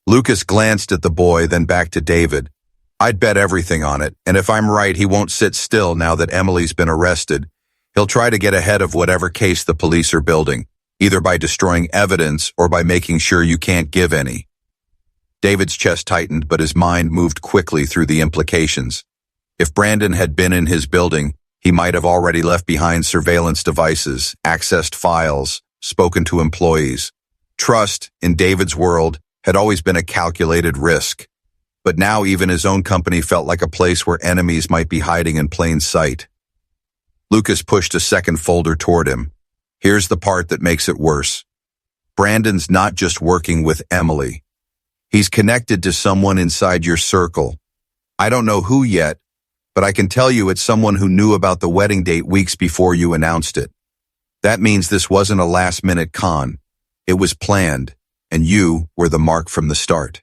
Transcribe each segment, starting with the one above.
Lucas glanced at the boy, then back to David. I'd bet everything on it, and if I'm right, he won't sit still now that Emily's been arrested. He'll try to get ahead of whatever case the police are building, either by destroying evidence or by making sure you can't give any. David's chest tightened, but his mind moved quickly through the implications. If Brandon had been in his building, he might have already left behind surveillance devices, accessed files, spoken to employees. Trust, in David's world, had always been a calculated risk. But now even his own company felt like a place where enemies might be hiding in plain sight. Lucas pushed a second folder toward him. Here's the part that makes it worse. Brandon's not just working with Emily. He's connected to someone inside your circle. I don't know who yet, but I can tell you it's someone who knew about the wedding date weeks before you announced it. That means this wasn't a last-minute con. It was planned, and you were the mark from the start.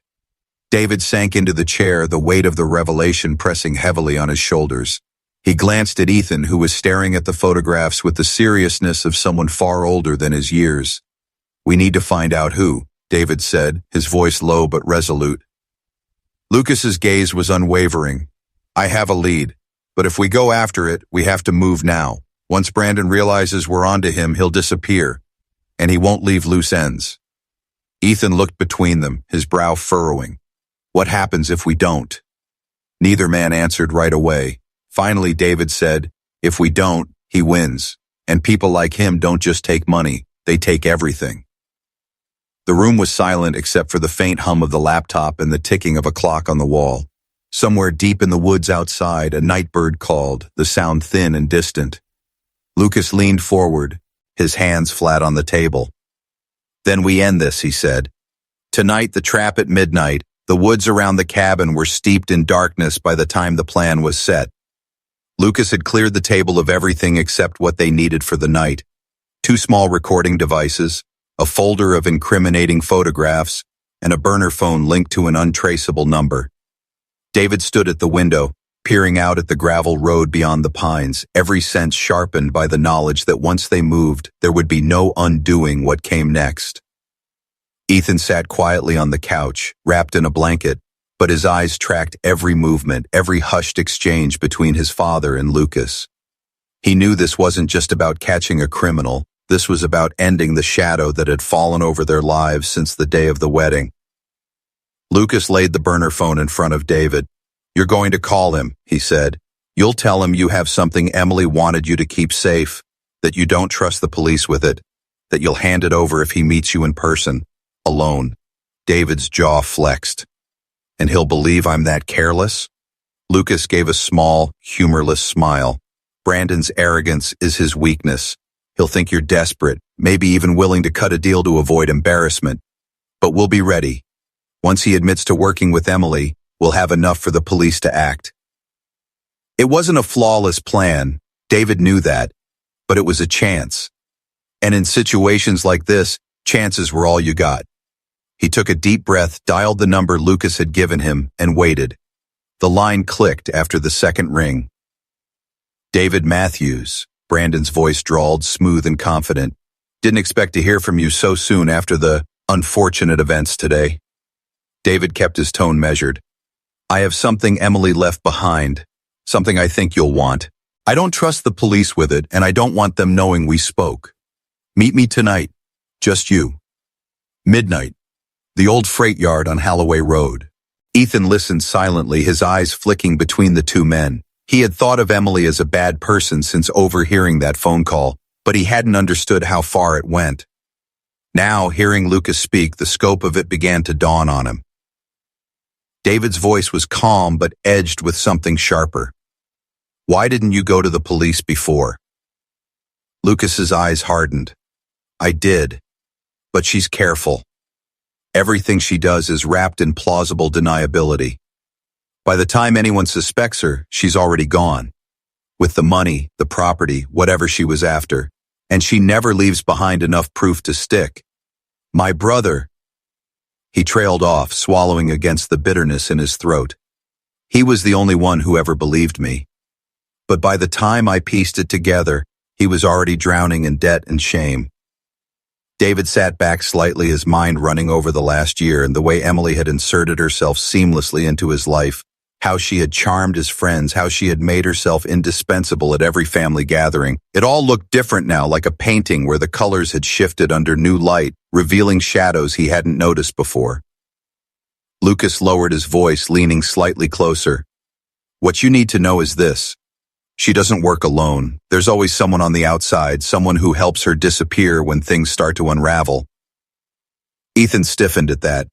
David sank into the chair, the weight of the revelation pressing heavily on his shoulders. He glanced at Ethan, who was staring at the photographs with the seriousness of someone far older than his years. We need to find out who, David said, his voice low but resolute. Lucas's gaze was unwavering. I have a lead, but if we go after it, we have to move now. Once Brandon realizes we're onto him, he'll disappear, and he won't leave loose ends. Ethan looked between them, his brow furrowing. What happens if we don't? Neither man answered right away. Finally, David said, if we don't, he wins. And people like him don't just take money, they take everything. The room was silent except for the faint hum of the laptop and the ticking of a clock on the wall. Somewhere deep in the woods outside, a night bird called, the sound thin and distant. Lucas leaned forward, his hands flat on the table. Then we end this, he said. Tonight, the trap at midnight. The woods around the cabin were steeped in darkness by the time the plan was set. Lucas had cleared the table of everything except what they needed for the night. 2 small recording devices, a folder of incriminating photographs, and a burner phone linked to an untraceable number. David stood at the window, peering out at the gravel road beyond the pines, every sense sharpened by the knowledge that once they moved, there would be no undoing what came next. Ethan sat quietly on the couch, wrapped in a blanket, but his eyes tracked every movement, every hushed exchange between his father and Lucas. He knew this wasn't just about catching a criminal, this was about ending the shadow that had fallen over their lives since the day of the wedding. Lucas laid the burner phone in front of David. You're going to call him, he said. You'll tell him you have something Emily wanted you to keep safe, that you don't trust the police with it, that you'll hand it over if he meets you in person. Alone. David's jaw flexed. And he'll believe I'm that careless? Lucas gave a small, humorless smile. Brandon's arrogance is his weakness. He'll think you're desperate, maybe even willing to cut a deal to avoid embarrassment. But we'll be ready. Once he admits to working with Emily, we'll have enough for the police to act. It wasn't a flawless plan. David knew that. But it was a chance. And in situations like this, chances were all you got. He took a deep breath, dialed the number Lucas had given him, and waited. The line clicked after the second ring. David Matthews, Brandon's voice drawled, smooth and confident. Didn't expect to hear from you so soon after the unfortunate events today. David kept his tone measured. I have something Emily left behind, something I think you'll want. I don't trust the police with it, and I don't want them knowing we spoke. Meet me tonight, just you. Midnight. The old freight yard on Holloway Road. Ethan listened silently, his eyes flicking between the 2 men. He had thought of Emily as a bad person since overhearing that phone call, but he hadn't understood how far it went. Now, hearing Lucas speak, the scope of it began to dawn on him. David's voice was calm but edged with something sharper. Why didn't you go to the police before? Lucas's eyes hardened. I did, but she's careful. Everything she does is wrapped in plausible deniability. By the time anyone suspects her, she's already gone. With the money, the property, whatever she was after. And she never leaves behind enough proof to stick. My brother. He trailed off, swallowing against the bitterness in his throat. He was the only one who ever believed me. But by the time I pieced it together, he was already drowning in debt and shame. David sat back slightly, his mind running over the last year and the way Emily had inserted herself seamlessly into his life, how she had charmed his friends, how she had made herself indispensable at every family gathering. It all looked different now, like a painting where the colors had shifted under new light, revealing shadows he hadn't noticed before. Lucas lowered his voice, leaning slightly closer. What you need to know is this. She doesn't work alone. There's always someone on the outside, someone who helps her disappear when things start to unravel. Ethan stiffened at that.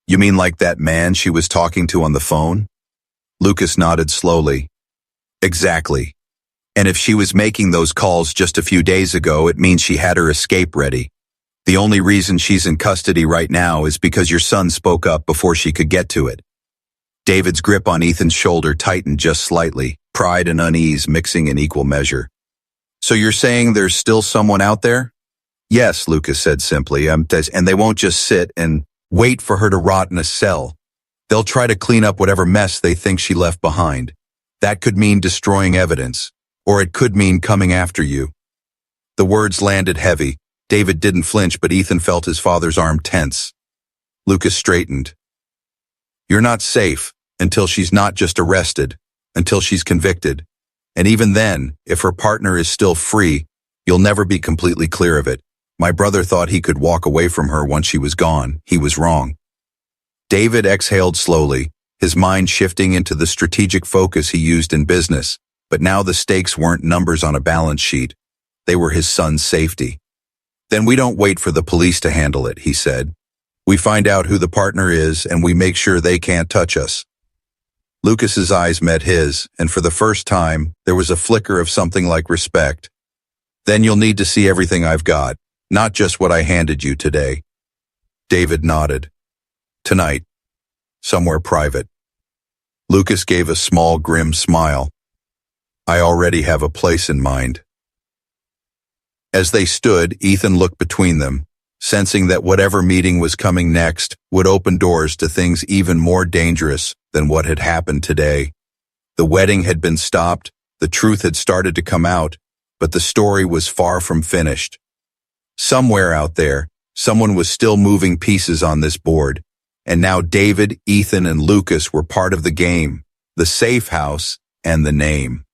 You mean like that man she was talking to on the phone? Lucas nodded slowly. Exactly. And if she was making those calls just a few days ago, it means she had her escape ready. The only reason she's in custody right now is because your son spoke up before she could get to it. David's grip on Ethan's shoulder tightened just slightly, pride and unease mixing in equal measure. So you're saying there's still someone out there? Yes, Lucas said simply, and they won't just sit and wait for her to rot in a cell. They'll try to clean up whatever mess they think she left behind. That could mean destroying evidence, or it could mean coming after you. The words landed heavy. David didn't flinch, but Ethan felt his father's arm tense. Lucas straightened. You're not safe until she's not just arrested, until she's convicted. And even then, if her partner is still free, you'll never be completely clear of it. My brother thought he could walk away from her once she was gone. He was wrong. David exhaled slowly, his mind shifting into the strategic focus he used in business. But now the stakes weren't numbers on a balance sheet. They were his son's safety. Then we don't wait for the police to handle it, he said. We find out who the partner is and we make sure they can't touch us. Lucas's eyes met his, and for the first time, there was a flicker of something like respect. Then you'll need to see everything I've got, not just what I handed you today. David nodded. Tonight. Somewhere private. Lucas gave a small, grim smile. I already have a place in mind. As they stood, Ethan looked between them, sensing that whatever meeting was coming next would open doors to things even more dangerous than what had happened today. The wedding had been stopped, the truth had started to come out, but the story was far from finished. Somewhere out there, someone was still moving pieces on this board, and now David, Ethan, and Lucas were part of the game, the safe house, and the name.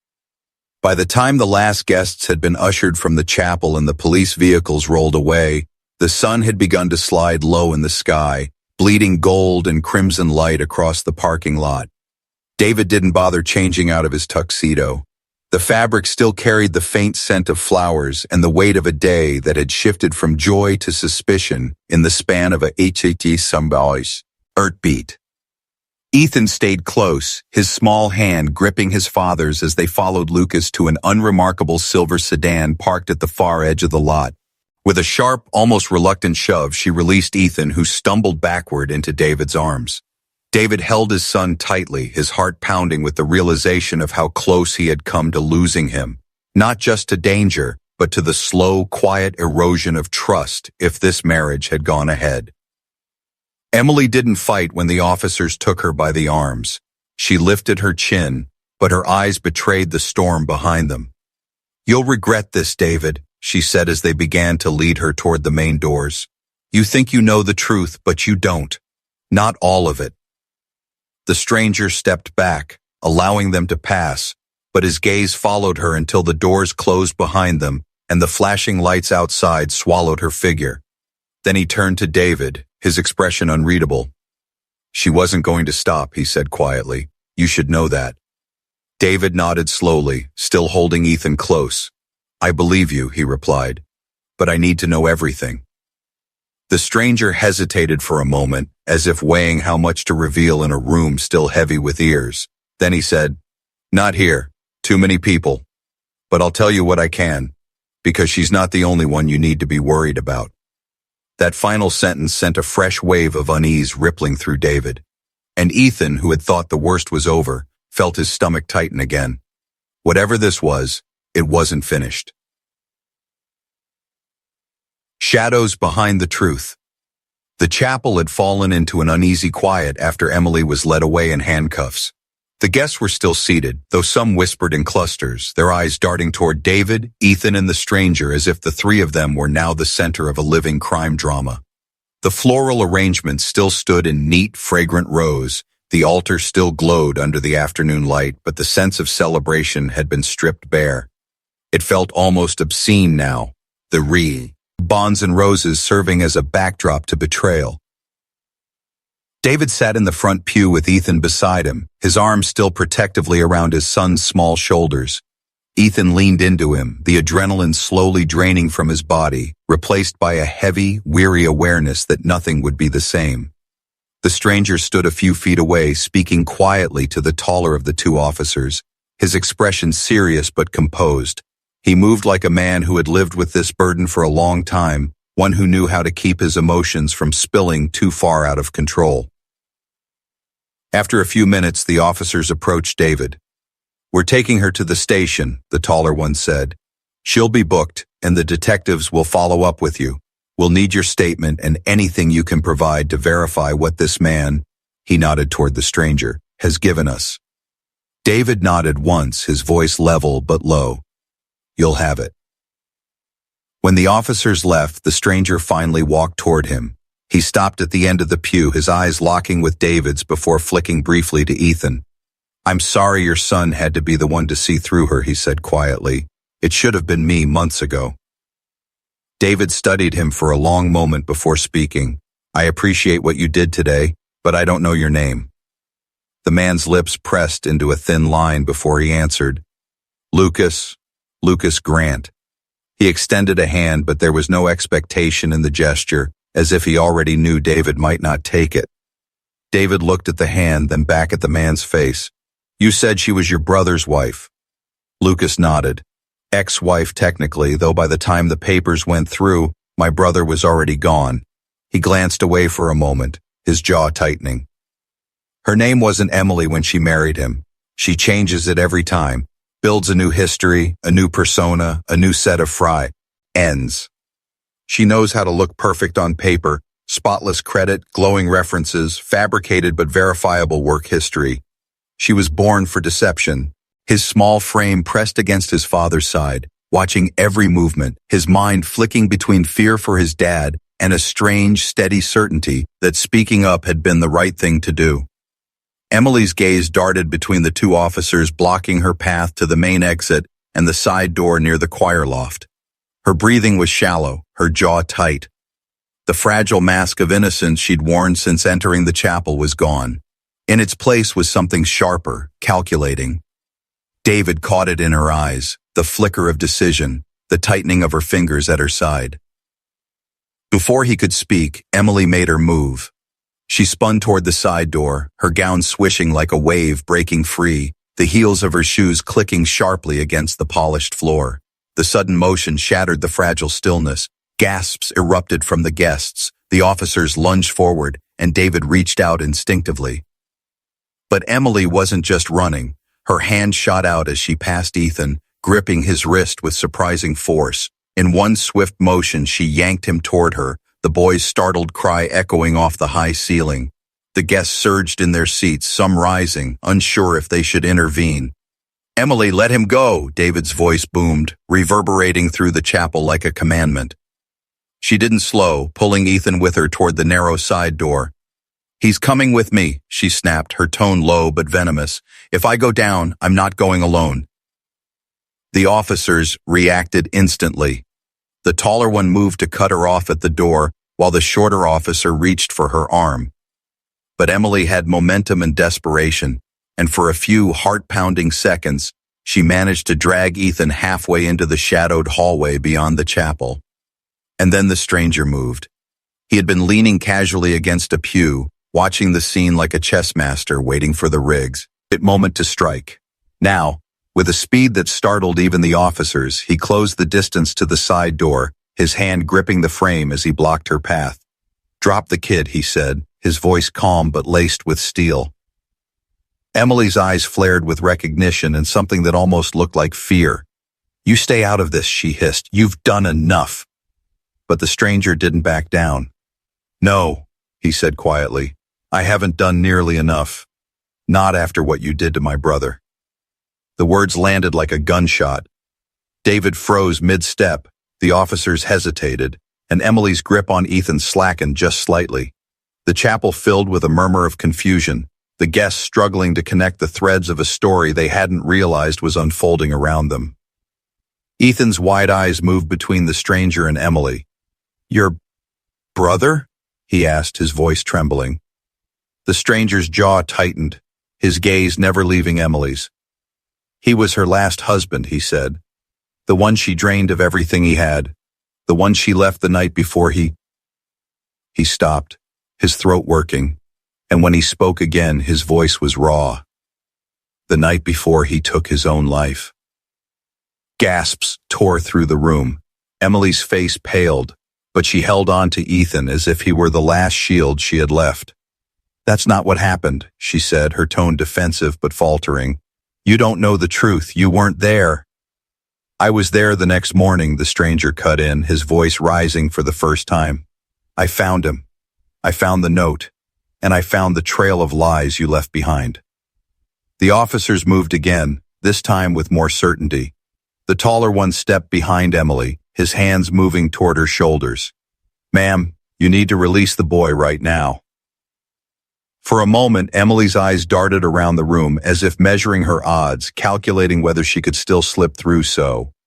By the time the last guests had been ushered from the chapel and the police vehicles rolled away, the sun had begun to slide low in the sky, bleeding gold and crimson light across the parking lot. David didn't bother changing out of his tuxedo. The fabric still carried the faint scent of flowers and the weight of a day that had shifted from joy to suspicion in the span of a HAT somebody's heartbeat. Ethan stayed close, his small hand gripping his father's as they followed Lucas to an unremarkable silver sedan parked at the far edge of the lot. With a sharp, almost reluctant shove, she released Ethan, who stumbled backward into David's arms. David held his son tightly, his heart pounding with the realization of how close he had come to losing him. Not just to danger, but to the slow, quiet erosion of trust if this marriage had gone ahead. Emily didn't fight when the officers took her by the arms. She lifted her chin, but her eyes betrayed the storm behind them. You'll regret this, David, she said as they began to lead her toward the main doors. You think you know the truth, but you don't. Not all of it. The stranger stepped back, allowing them to pass, but his gaze followed her until the doors closed behind them and the flashing lights outside swallowed her figure. Then he turned to David, his expression unreadable. She wasn't going to stop, he said quietly. You should know that. David nodded slowly, still holding Ethan close. I believe you, he replied, but I need to know everything. The stranger hesitated for a moment, as if weighing how much to reveal in a room still heavy with ears. Then he said, Not here, too many people. But I'll tell you what I can, because she's not the only one you need to be worried about. That final sentence sent a fresh wave of unease rippling through David. And Ethan, who had thought the worst was over, felt his stomach tighten again. Whatever this was, it wasn't finished. Shadows behind the truth. The chapel had fallen into an uneasy quiet after Emily was led away in handcuffs. The guests were still seated, though some whispered in clusters, their eyes darting toward David, Ethan, and the stranger as if the three of them were now the center of a living crime drama. The floral arrangements still stood in neat, fragrant rows. The altar still glowed under the afternoon light, but the sense of celebration had been stripped bare. It felt almost obscene now, the bonds and roses serving as a backdrop to betrayal. David sat in the front pew with Ethan beside him, his arms still protectively around his son's small shoulders. Ethan leaned into him, the adrenaline slowly draining from his body, replaced by a heavy, weary awareness that nothing would be the same. The stranger stood a few feet away, speaking quietly to the taller of the two officers, his expression serious but composed. He moved like a man who had lived with this burden for a long time, one who knew how to keep his emotions from spilling too far out of control. After a few minutes, the officers approached David. "We're taking her to the station," the taller one said. "She'll be booked, and the detectives will follow up with you. We'll need your statement and anything you can provide to verify what this man," he nodded toward the stranger, "has given us." David nodded once, his voice level but low. "You'll have it." When the officers left, the stranger finally walked toward him. He stopped at the end of the pew, his eyes locking with David's before flicking briefly to Ethan. "I'm sorry your son had to be the one to see through her," he said quietly. "It should have been me months ago." David studied him for a long moment before speaking. "I appreciate what you did today, but I don't know your name." The man's lips pressed into a thin line before he answered. Lucas Grant." He extended a hand, but there was no expectation in the gesture, as if he already knew David might not take it. David looked at the hand, then back at the man's face. "You said she was your brother's wife." Lucas nodded. "Ex-wife technically, though by the time the papers went through, my brother was already gone." He glanced away for a moment, his jaw tightening. "Her name wasn't Emily when she married him. She changes it every time. Builds a new history, a new persona, a new set of ends. She knows how to look perfect on paper, spotless credit, glowing references, fabricated but verifiable work history. She was born for deception." His small frame pressed against his father's side, watching every movement, his mind flicking between fear for his dad and a strange, steady certainty that speaking up had been the right thing to do. Emily's gaze darted between the two officers, blocking her path to the main exit and the side door near the choir loft. Her breathing was shallow, her jaw tight. The fragile mask of innocence she'd worn since entering the chapel was gone. In its place was something sharper, calculating. David caught it in her eyes, the flicker of decision, the tightening of her fingers at her side. Before he could speak, Emily made her move. She spun toward the side door, her gown swishing like a wave breaking free, the heels of her shoes clicking sharply against the polished floor. The sudden motion shattered the fragile stillness. Gasps erupted from the guests. The officers lunged forward, and David reached out instinctively. But Emily wasn't just running. Her hand shot out as she passed Ethan, gripping his wrist with surprising force. In one swift motion, she yanked him toward her, the boy's startled cry echoing off the high ceiling. The guests surged in their seats, some rising, unsure if they should intervene. "Emily, let him go," David's voice boomed, reverberating through the chapel like a commandment. She didn't slow, pulling Ethan with her toward the narrow side door. "He's coming with me," she snapped, her tone low but venomous. "If I go down, I'm not going alone." The officers reacted instantly. The taller one moved to cut her off at the door, while the shorter officer reached for her arm. But Emily had momentum and desperation, and for a few heart-pounding seconds, she managed to drag Ethan halfway into the shadowed hallway beyond the chapel. And then the stranger moved. He had been leaning casually against a pew, watching the scene like a chess master waiting for the moment to strike. Now, with a speed that startled even the officers, he closed the distance to the side door, his hand gripping the frame as he blocked her path. "Drop the kid," he said, his voice calm but laced with steel. Emily's eyes flared with recognition and something that almost looked like fear. "You stay out of this," she hissed. "You've done enough." But the stranger didn't back down. "No," he said quietly. "I haven't done nearly enough." Not after what you did to my brother. The words landed like a gunshot. David froze mid-step, the officers hesitated, and Emily's grip on Ethan slackened just slightly. The chapel filled with a murmur of confusion, the guests struggling to connect the threads of a story they hadn't realized was unfolding around them. Ethan's wide eyes moved between the stranger and Emily. "Your brother?" he asked, his voice trembling. The stranger's jaw tightened, his gaze never leaving Emily's. "He was her last husband," he said. "The one she drained of everything he had. The one she left the night before he..." He stopped, his throat working, and when he spoke again, his voice was raw. "The night before he took his own life." Gasps tore through the room. Emily's face paled, but she held on to Ethan as if he were the last shield she had left. "That's not what happened," she said, her tone defensive but faltering. "You don't know the truth. You weren't there." "I was there the next morning," the stranger cut in, his voice rising for the first time. "I found him. I found the note. And I found the trail of lies you left behind." The officers moved again, this time with more certainty. The taller one stepped behind Emily, his hands moving toward her shoulders. "Ma'am, you need to release the boy right now." For a moment, Emily's eyes darted around the room as if measuring her odds, calculating whether she could still slip through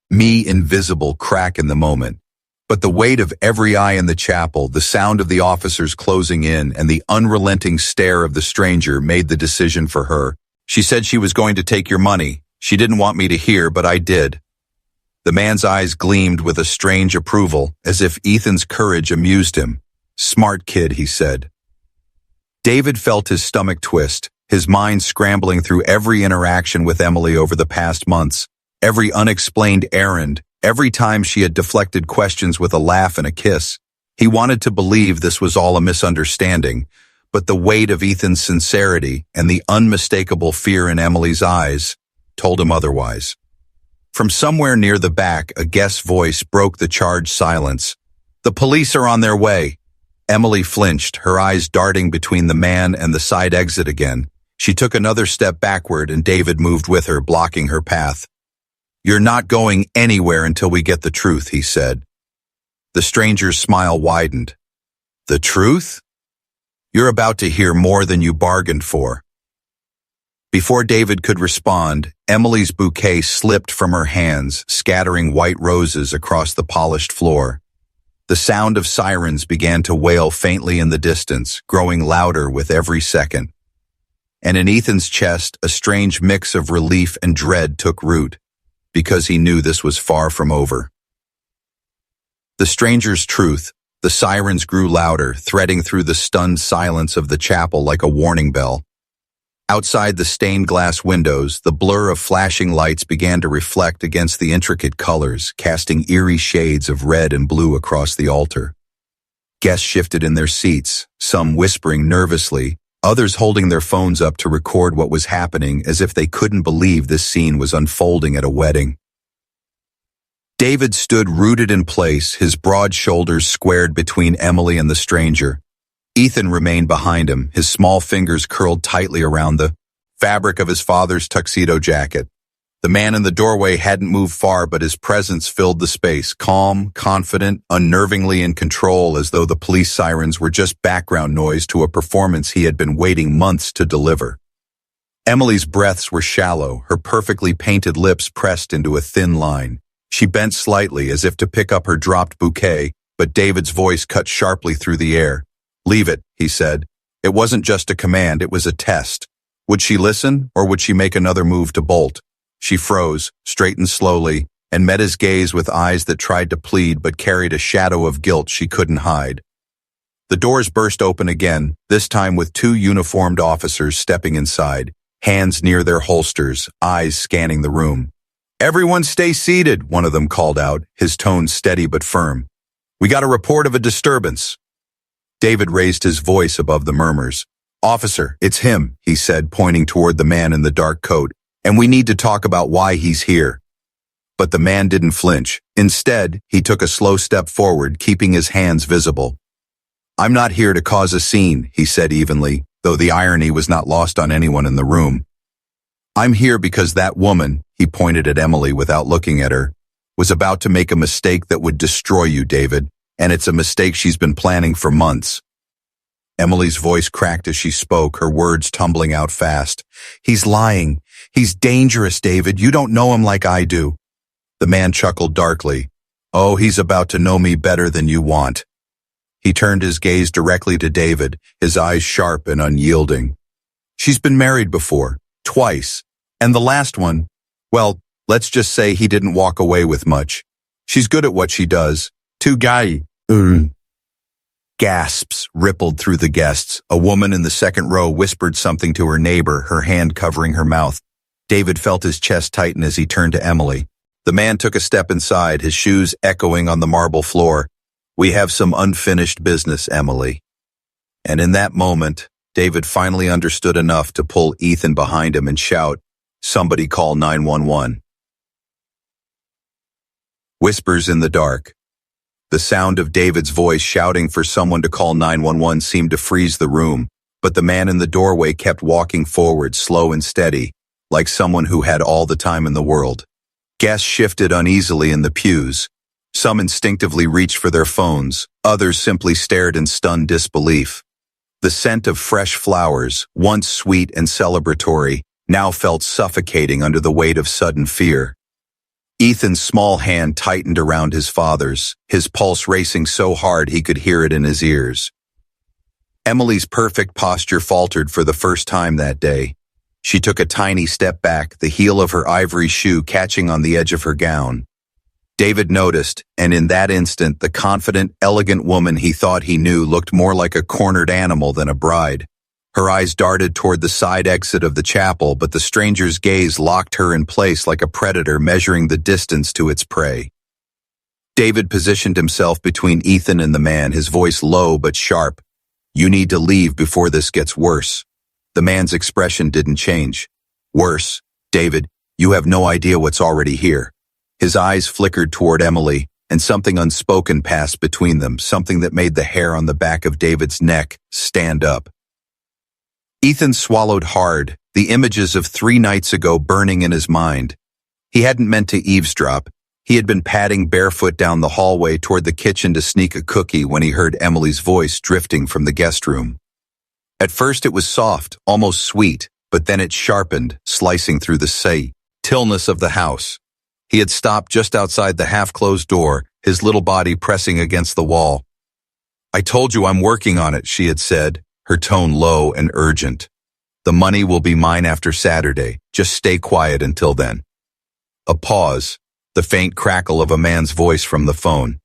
me invisible crack in the moment. But the weight of every eye in the chapel, the sound of the officers closing in, and the unrelenting stare of the stranger made the decision for her. "She said she was going to take your money. She didn't want me to hear, but I did." The man's eyes gleamed with a strange approval, as if Ethan's courage amused him. "Smart kid," he said. David felt his stomach twist, his mind scrambling through every interaction with Emily over the past months, every unexplained errand, every time she had deflected questions with a laugh and a kiss. He wanted to believe this was all a misunderstanding, but the weight of Ethan's sincerity and the unmistakable fear in Emily's eyes told him otherwise. From somewhere near the back, a guest's voice broke the charged silence. "The police are on their way." Emily flinched, her eyes darting between the man and the side exit again. She took another step backward and David moved with her, blocking her path. "You're not going anywhere until we get the truth," he said. The stranger's smile widened. "The truth? You're about to hear more than you bargained for." Before David could respond, Emily's bouquet slipped from her hands, scattering white roses across the polished floor. The sound of sirens began to wail faintly in the distance, growing louder with every second. And in Ethan's chest, a strange mix of relief and dread took root, because he knew this was far from over. The stranger's truth, the sirens grew louder, threading through the stunned silence of the chapel like a warning bell. Outside the stained glass windows, the blur of flashing lights began to reflect against the intricate colors, casting eerie shades of red and blue across the altar. Guests shifted in their seats, some whispering nervously, others holding their phones up to record what was happening as if they couldn't believe this scene was unfolding at a wedding. David stood rooted in place, his broad shoulders squared between Emily and the stranger. Ethan remained behind him, his small fingers curled tightly around the fabric of his father's tuxedo jacket. The man in the doorway hadn't moved far, but his presence filled the space, calm, confident, unnervingly in control, as though the police sirens were just background noise to a performance he had been waiting months to deliver. Emily's breaths were shallow, her perfectly painted lips pressed into a thin line. She bent slightly as if to pick up her dropped bouquet, but David's voice cut sharply through the air. "Leave it," he said. It wasn't just a command, it was a test. Would she listen, or would she make another move to bolt? She froze, straightened slowly, and met his gaze with eyes that tried to plead but carried a shadow of guilt she couldn't hide. The doors burst open again, this time with two uniformed officers stepping inside, hands near their holsters, eyes scanning the room. "Everyone stay seated," one of them called out, his tone steady but firm. "We got a report of a disturbance." David raised his voice above the murmurs. "Officer, it's him," he said, pointing toward the man in the dark coat, "and we need to talk about why he's here." But the man didn't flinch. Instead, he took a slow step forward, keeping his hands visible. "I'm not here to cause a scene," he said evenly. though the irony was not lost on anyone in the room. I'm here because that woman, he pointed at Emily without looking at her, was about to make a mistake that would destroy you, David, and it's a mistake she's been planning for months. Emily's voice cracked as she spoke, her words tumbling out fast. He's lying. He's dangerous, David. You don't know him like I do. The man chuckled darkly. Oh, he's about to know me better than you want. He turned his gaze directly to David, his eyes sharp and unyielding. She's been married before, twice, and the last one, well, let's just say he didn't walk away with much. She's good at what she does. Too guy. Gasps rippled through the guests. A woman in the second row whispered something to her neighbor, her hand covering her mouth. David felt his chest tighten as he turned to Emily. The man took a step inside, his shoes echoing on the marble floor. We have some unfinished business, Emily. And in that moment, David finally understood enough to pull Ethan behind him and shout, Somebody call 911. Whispers in the dark. The sound of David's voice shouting for someone to call 911 seemed to freeze the room, but the man in the doorway kept walking forward, slow and steady, like someone who had all the time in the world. Guests shifted uneasily in the pews. Some instinctively reached for their phones, others simply stared in stunned disbelief. The scent of fresh flowers, once sweet and celebratory, now felt suffocating under the weight of sudden fear. Ethan's small hand tightened around his father's, his pulse racing so hard he could hear it in his ears. Emily's perfect posture faltered for the first time that day. She took a tiny step back, the heel of her ivory shoe catching on the edge of her gown. David noticed, and in that instant, the confident, elegant woman he thought he knew looked more like a cornered animal than a bride. Her eyes darted toward the side exit of the chapel, but the stranger's gaze locked her in place like a predator measuring the distance to its prey. David positioned himself between Ethan and the man, his voice low but sharp. You need to leave before this gets worse. The man's expression didn't change. Worse, David, you have no idea what's already here. His eyes flickered toward Emily, and something unspoken passed between them, something that made the hair on the back of David's neck stand up. Ethan swallowed hard, the images of 3 nights ago burning in his mind. He hadn't meant to eavesdrop. He had been padding barefoot down the hallway toward the kitchen to sneak a cookie when he heard Emily's voice drifting from the guest room. At first it was soft, almost sweet, but then it sharpened, slicing through the stillness of the house. He had stopped just outside the half-closed door, his little body pressing against the wall. I told you I'm working on it, she had said, her tone low and urgent. The money will be mine after Saturday. Just stay quiet until then. A pause, the faint crackle of a man's voice from the phone.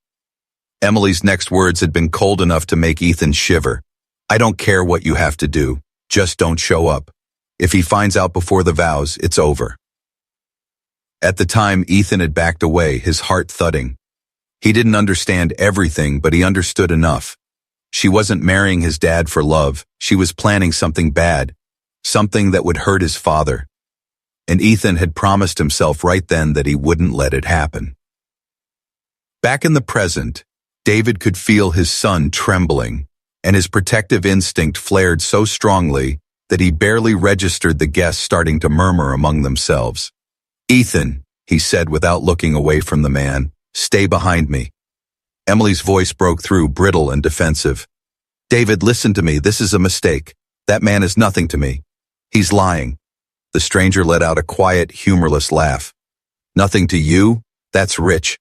Emily's next words had been cold enough to make Ethan shiver. I don't care what you have to do. Just don't show up. If he finds out before the vows, it's over. At the time, Ethan had backed away, his heart thudding. He didn't understand everything, but he understood enough. She wasn't marrying his dad for love. She was planning something bad, something that would hurt his father. And Ethan had promised himself right then that he wouldn't let it happen. Back in the present, David could feel his son trembling, and his protective instinct flared so strongly that he barely registered the guests starting to murmur among themselves. Ethan, he said without looking away from the man, stay behind me. Emily's voice broke through, brittle and defensive. David, listen to me. This is a mistake. That man is nothing to me. He's lying. The stranger let out a quiet, humorless laugh. Nothing to you? That's rich.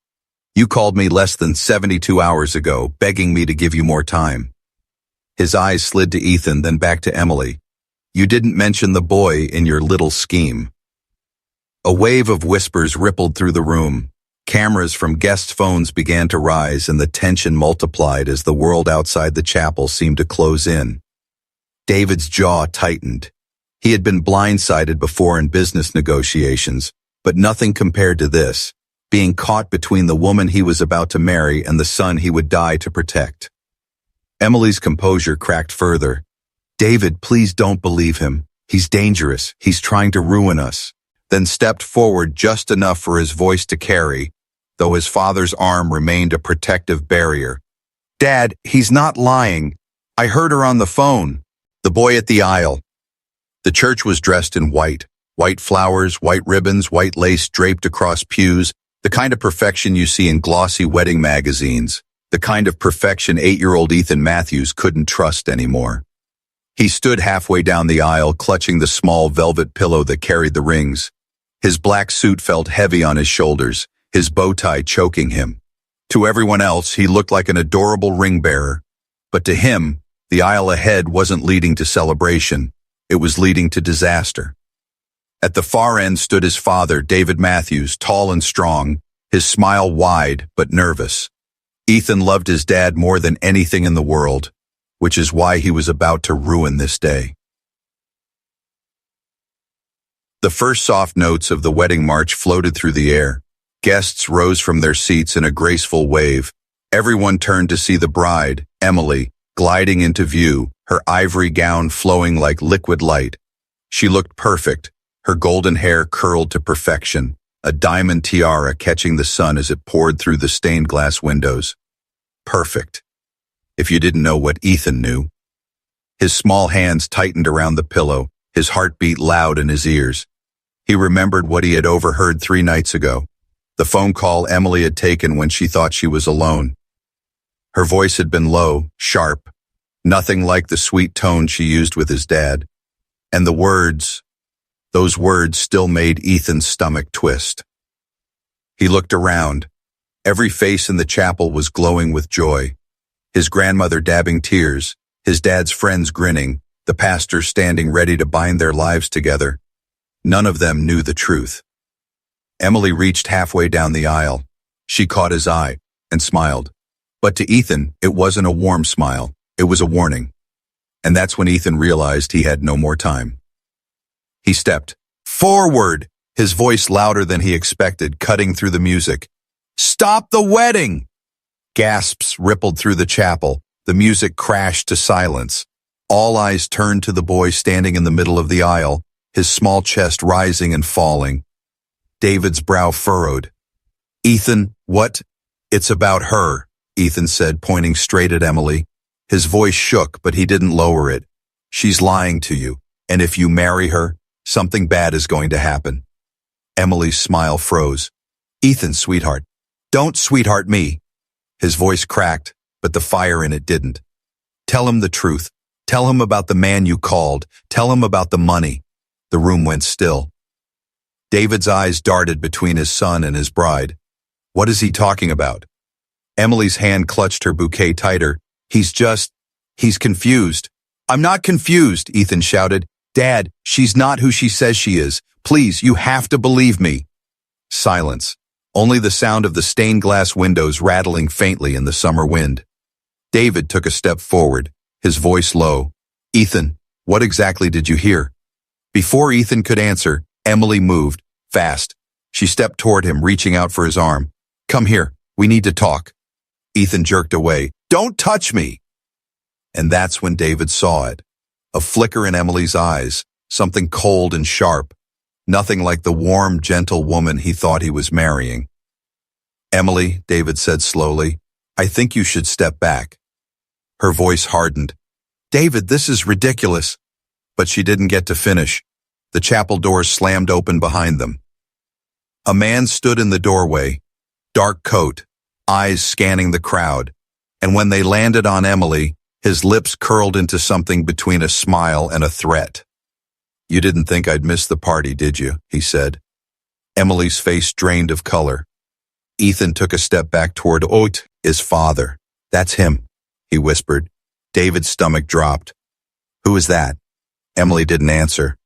You called me less than 72 hours ago, begging me to give you more time. His eyes slid to Ethan, then back to Emily. You didn't mention the boy in your little scheme. A wave of whispers rippled through the room. Cameras from guests' phones began to rise, and the tension multiplied as the world outside the chapel seemed to close in. David's jaw tightened. He had been blindsided before in business negotiations, but nothing compared to this, being caught between the woman he was about to marry and the son he would die to protect. Emily's composure cracked further. David, please don't believe him. He's dangerous. He's trying to ruin us. Then stepped forward just enough for his voice to carry, though his father's arm remained a protective barrier. Dad, he's not lying. I heard her on the phone. The boy at the aisle. The church was dressed in white. White flowers, white ribbons, white lace draped across pews, the kind of perfection you see in glossy wedding magazines, the kind of perfection 8-year-old Ethan Matthews couldn't trust anymore. He stood halfway down the aisle, clutching the small velvet pillow that carried the rings. His black suit felt heavy on his shoulders, his bow tie choking him. To everyone else, he looked like an adorable ring bearer. But to him, the aisle ahead wasn't leading to celebration. It was leading to disaster. At the far end stood his father, David Matthews, tall and strong, his smile wide but nervous. Ethan loved his dad more than anything in the world, which is why he was about to ruin this day. The first soft notes of the wedding march floated through the air. Guests rose from their seats in a graceful wave. Everyone turned to see the bride, Emily, gliding into view, her ivory gown flowing like liquid light. She looked perfect, her golden hair curled to perfection, a diamond tiara catching the sun as it poured through the stained glass windows. Perfect. If you didn't know what Ethan knew. His small hands tightened around the pillow, his heart beat loud in his ears. He remembered what he had overheard 3 nights ago, the phone call Emily had taken when she thought she was alone. Her voice had been low, sharp, nothing like the sweet tone she used with his dad. And the words, those words still made Ethan's stomach twist. He looked around. Every face in the chapel was glowing with joy. His grandmother dabbing tears, his dad's friends grinning, the pastor standing ready to bind their lives together. None of them knew the truth. Emily reached halfway down the aisle. She caught his eye and smiled. But to Ethan, it wasn't a warm smile. It was a warning. And that's when Ethan realized he had no more time. He stepped forward, his voice louder than he expected, cutting through the music. "Stop the wedding!" Gasps rippled through the chapel. The music crashed to silence. All eyes turned to the boy standing in the middle of the aisle, his small chest rising and falling. David's brow furrowed. "Ethan, what?" "It's about her," Ethan said, pointing straight at Emily. His voice shook, but he didn't lower it. "She's lying to you, and if you marry her, something bad is going to happen." Emily's smile froze. "Ethan, sweetheart, don't sweetheart me." His voice cracked, but the fire in it didn't. "Tell him the truth. Tell him about the man you called. Tell him about the money." The room went still. David's eyes darted between his son and his bride. "What is he talking about?" Emily's hand clutched her bouquet tighter. He's confused." "I'm not confused," Ethan shouted. "Dad, she's not who she says she is. Please, you have to believe me." Silence. Only the sound of the stained glass windows rattling faintly in the summer wind. David took a step forward, his voice low. "Ethan, what exactly did you hear?" Before Ethan could answer, Emily moved, fast. She stepped toward him, reaching out for his arm. "Come here, we need to talk." Ethan jerked away. "Don't touch me!" And that's when David saw it. A flicker in Emily's eyes, something cold and sharp. Nothing like the warm, gentle woman he thought he was marrying. "Emily," David said slowly, "I think you should step back." Her voice hardened. "David, this is ridiculous." But she didn't get to finish. The chapel doors slammed open behind them. A man stood in the doorway, dark coat, eyes scanning the crowd, and when they landed on Emily, his lips curled into something between a smile and a threat. "You didn't think I'd miss the party, did you?" he said. Emily's face drained of color. Ethan took a step back toward his father. "That's him," he whispered. David's stomach dropped. "Who is that?" Emily didn't answer.